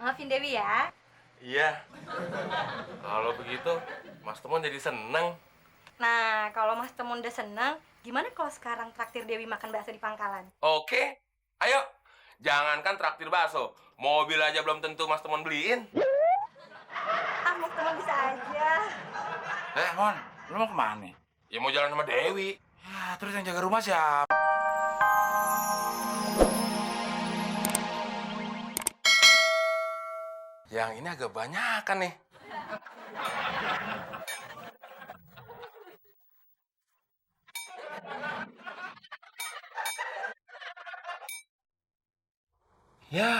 Maafin Dewi ya. Iya. Kalau begitu, Mas Temon jadi seneng. Nah, kalau Mas Temon udah seneng, gimana kalau sekarang traktir Dewi makan bakso di pangkalan? Oke, ayo. Jangankan traktir bakso, mobil aja belum tentu Mas Temon beliin. Ah, Mas Temon bisa aja. Mon, lu mau kemana? Ya mau jalan sama Dewi. Ya, terus yang jaga rumah siapa? Yang ini agak banyakan nih. Ya,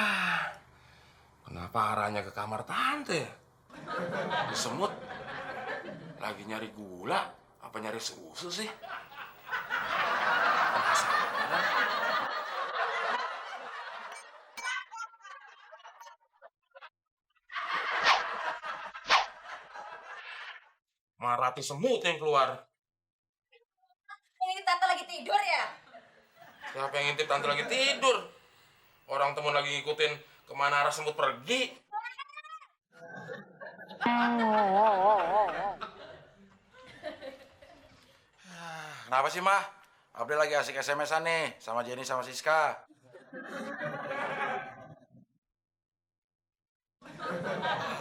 kenapa arahnya ke kamar tante? Disemut. Lagi nyari gula, apa nyari susu sih? Penasaran. Marati semut yang keluar. Ini tante lagi tidur ya? Siapa yang ngintip tante lagi tidur? Orang temen lagi ngikutin kemana arah semut pergi. Kenapa sih, Mah? Abdi lagi asik SMS-an nih sama Jenny sama Siska.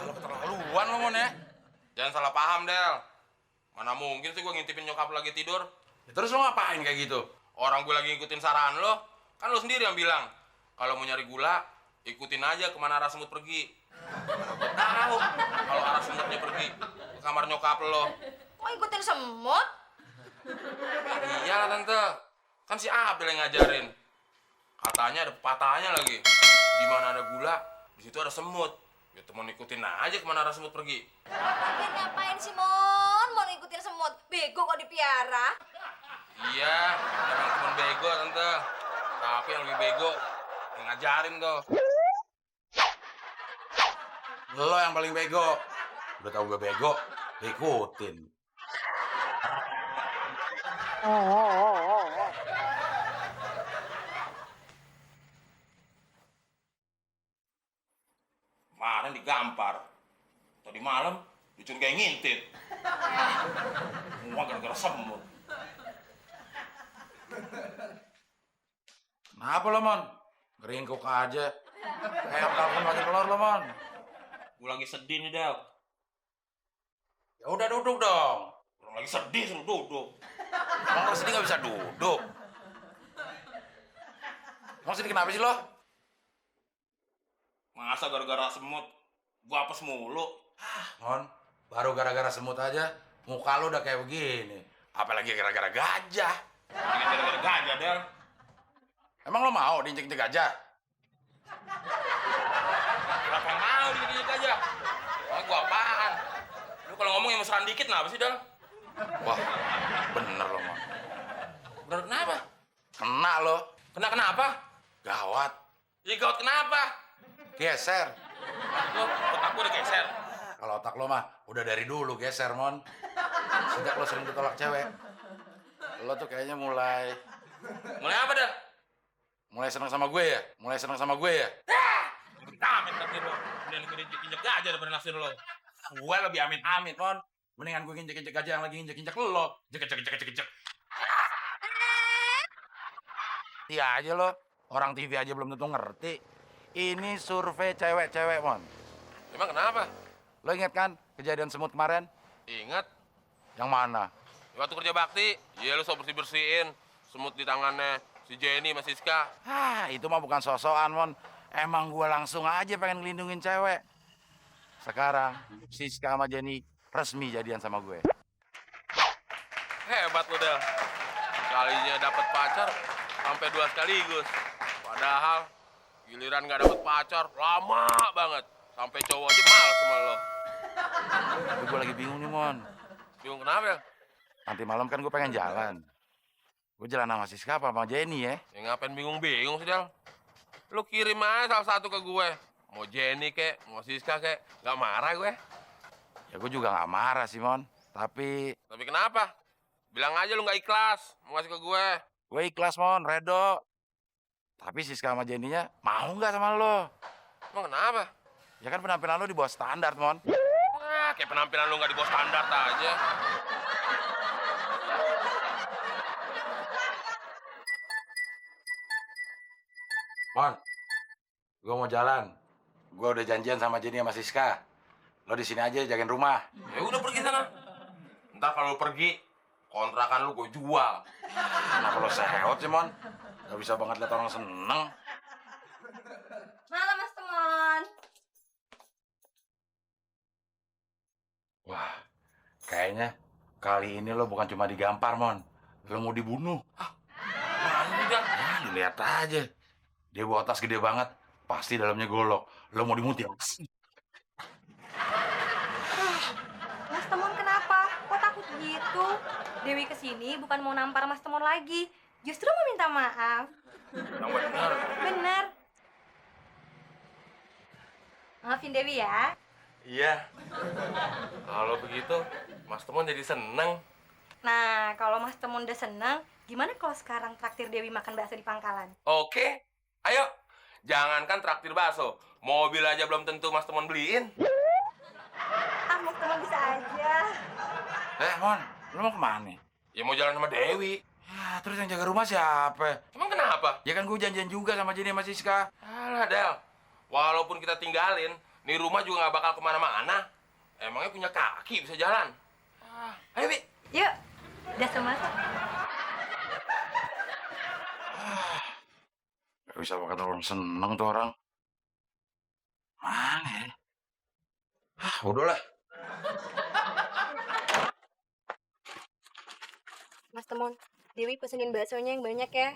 Lo keterlaluan lo, Mon ya. Jangan salah paham, Del. Mana mungkin sih gue ngintipin nyokap lagi tidur. Ya, terus lo ngapain kayak gitu? Orang gue lagi ngikutin saran lo. Kan lo sendiri yang bilang, kalau mau nyari gula, ikutin aja kemana arah semut pergi. Gue tahu kalau arah semutnya pergi ke kamar nyokap lo. Mau ikutin semut? Iyalah tante, kan si Abel yang ngajarin. Katanya ada pepatahnya lagi. Di mana ada gula, di situ ada semut. Ya temen ikutin aja kemana arah semut pergi. Lagian ngapain sih, Mon? Mau ikutin semut? Bego kok dipiara. Iya, emang temen bego tante. Tapi yang lebih bego yang ngajarin tuh. Lo yang paling bego. Udah tau gue bego, ikutin. Kemarin digampar. Tadi malam dicurigai ngintip. Semua gara-gara semut. Kenapa lo, Mon? Ngeringkuk aja. Kayak kalkun lagi telur lo, Mon. Gue lagi sedih nih, Del. Ya udah duduk dong. Orang lagi sedih suruh duduk. Emang lo sedih gak bisa duduk? Emang sedih kenapa sih lo? Masa gara-gara semut gua apes mulu? Mon, baru gara-gara semut aja, muka lo udah kayak begini. Apalagi gara-gara gajah. Ini gara-gara gajah, Del. Emang lo mau diinjek-injek gajah? Kenapa mau dikit gajah? Wah, gua apaan? Lu kalau ngomong yang mesra dikit kenapa sih, Del? Wah, bener lo, Mon. Bener kenapa? Kena lo. Kena kenapa? Gawat. Ya gawat kenapa? Geser. Lu, otak gua udah geser. Kalau otak lo mah udah dari dulu geser, Mon. Sejak lo sering ditolak cewek. Lo tuh kayaknya mulai Mulai apa, Del? senang sama gue ya? Mulai senang sama gue ya? Amit naksir lo. Mending gue injek gajah daripada naksir lo. Gue lebih amit-amit, Mon. Mendingan gue injek-injek gajah yang lagi injek-injek lo. Jek. Iya aja lo. Orang TV aja belum tentu ngerti. Ini survei cewek-cewek, Mon. Emang kenapa? Lo inget kan kejadian semut kemarin? Ingat, Yang mana? waktu kerja bakti, iya lu sok bersih-bersihin semut di tangannya si Jenny sama Siska. Itu mah bukan sosokan, Mon. Emang gue langsung aja pengen ngelindungin cewek. Sekarang, Siska sama Jenny resmi jadian sama gue. Hebat lu, Del. Kalinya dapat pacar sampai 2 sekaligus. Padahal giliran nggak dapet pacar lama banget. Sampai cowok aja males sama lo. Tapi gue lagi bingung nih, Mon. Bingung kenapa, Del? Nanti malam kan gue pengen jalan. Gue jalan sama Siska apa sama Jenny ya? Ya ngapain bingung-bingung sih, Del? Lu kirim aja salah satu ke gue. Mau Jenny kek, mau Siska kek. Nggak marah gue. Ya gue juga gak marah sih, Mon. Tapi Tapi kenapa? Bilang aja lu nggak ikhlas mau ngasih ke gue. gue ikhlas, Mon, redo. Tapi Siska sama Jenny-nya mau nggak sama lo? Emang kenapa? Ya kan penampilan lo di bawah standar, Mon. Kayak penampilan lu nggak di bawah standar aja. Mon, gue mau jalan. Gue udah janjian sama Jenny sama Siska. Lo di sini aja jagain rumah. Ya udah pergi sana. Ntar kalau lu pergi, kontrakan lu gue jual. Kenapa lo sewot sih, Mon? Gak bisa banget liat orang seneng. Malam Mas Temon. Wah, kayaknya kali ini lo bukan cuma digampar, Mon. Lo mau dibunuh. Mana dah? Ya, dilihat aja. Dia bawa tas gede banget. Pasti dalamnya golok. Lo mau dimutil. Mas Temon kenapa? Kok takut gitu? Dewi kesini bukan mau nampar Mas Temon lagi. Justru mau minta maaf. Yang benar. Bener. Maafin Dewi ya. Iya. Kalau begitu, Mas Temon jadi seneng. Nah, kalau Mas Temon udah seneng, gimana kalau sekarang traktir Dewi makan bakso di pangkalan? Oke, ayo. Jangankan traktir bakso, mobil aja belum tentu Mas Temon beliin. Ah, Mas Temon bisa aja. Mon, lo mau kemana? Ya mau jalan sama Dewi. Ya, terus yang jaga rumah siapa? Emang kenapa? Ya kan gue janjian juga sama Jenny sama Siska. Alah, Del. Walaupun kita tinggalin, nih rumah juga nggak bakal kemana-mana. Emangnya punya kaki bisa jalan? Ayo, Bi. Yuk, udah semua. Gak bisa makan orang seneng tuh orang. Mana ya? Udahlah. Mas Temon, Dewi pesenin baksonya yang banyak ya.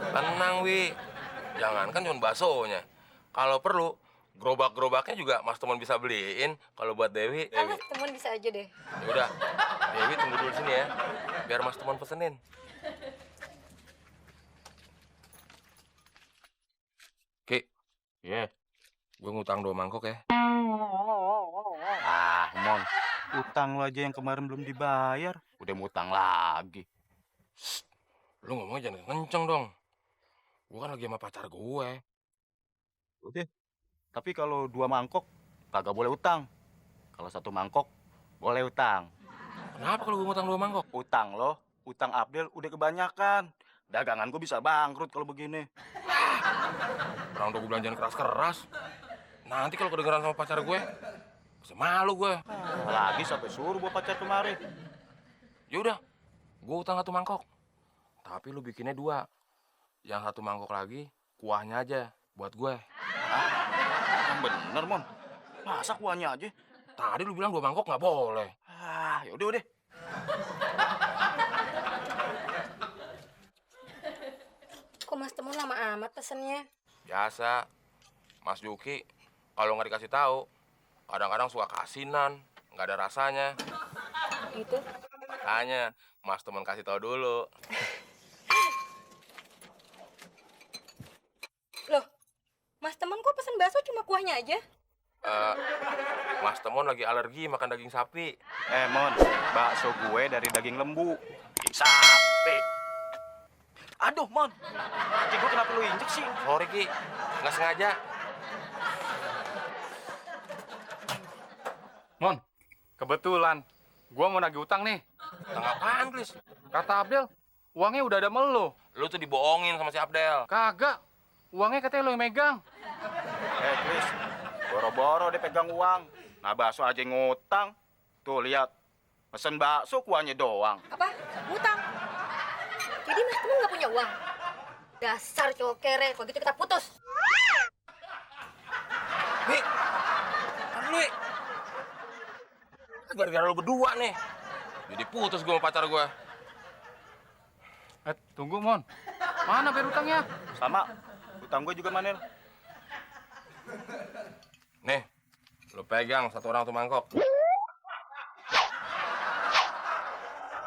Tenang, Wi. Jangankan cuma baksonya. Kalau perlu, gerobak-gerobaknya juga Mas Temon bisa beliin. Kalau buat Dewi, Ah, Mas Temon bisa aja deh. ya udah. Dewi tunggu dulu sini ya. Biar Mas Temon pesenin. Ki. Iya. Gue ngutang 2 mangkok ya. Mon, utang lo aja yang kemarin belum dibayar, udah mau utang lagi. Lu ngomongnya jangan kenceng dong. Gue kan lagi sama pacar gue. Udah. Tapi kalau 2 mangkok kagak boleh utang. Kalau 1 mangkok boleh utang. Kenapa kalau gue ngutang 2 mangkok? Utang lo, utang Abdel udah kebanyakan. Dagangan gue bisa bangkrut kalau begini. Orang udah gue belanjain keras-keras. Nanti kalau kedengeran sama pacar gue, bisa malu gue. Lagi sampai suruh bawa pacar kemari. Ya udah, gue utang 1 mangkok. Tapi lu bikinnya 2. Yang 1 mangkok lagi, kuahnya aja buat gue. Yang bener, Mon. Masa kuahnya aja? Tadi lu bilang 2 mangkok nggak boleh. Ya udah. Kok Mas Temon lama amat pesennya? Biasa, Mas Yuki kalau nggak dikasih tahu, kadang-kadang suka kasinan, nggak ada rasanya. Gitu. Makanya Mas Temon kasih tahu dulu. Loh, Mas Temon kok pesen bakso cuma kuahnya aja? Mas Temon lagi alergi makan daging sapi. Mon, bakso gue dari daging lembu. Sapi. Aduh, Mon. Kaki gue kenapa lu injek sih? Sorry Ki, nggak sengaja. Mon, kebetulan gua mau nagih utang nih. Utang apaan, Klis? Kata Abdel, uangnya udah ada melu. Lu tuh dibohongin sama si Abdel. Kagak, uangnya katanya lo yang megang. Chris, boro-boro dia pegang uang. Nah, bakso aja ngutang. Tuh, lihat. Pesen bakso, kuahnya doang. Apa? Ngutang? Jadi Mas Temon nggak punya uang? Dasar cowok kere, kalau gitu kita putus. Wi, Wi. Gara-gara lu berdua nih. Jadi putus gue sama pacar gue. Tunggu, Mon. Mana bayar utangnya? Sama, utang gue juga Manil. Nih, lu pegang 1 orang tuh mangkok.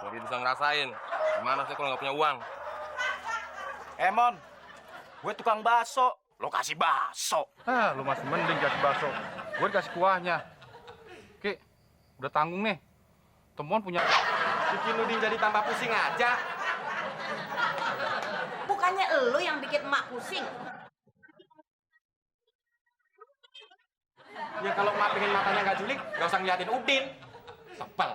Jadi bisa ngerasain gimana sih kalau nggak punya uang. Mon, gue tukang bakso. Lo kasih bakso. Lu masih mending kasih bakso. Gue dikasih kuahnya. Ki, udah tanggung nih. Temon punya... Bikin Udin jadi tambah pusing aja. Bukannya elu yang bikin emak pusing. Ya kalau emak pengen matanya nggak julik, nggak usah ngeliatin Udin. Sebel.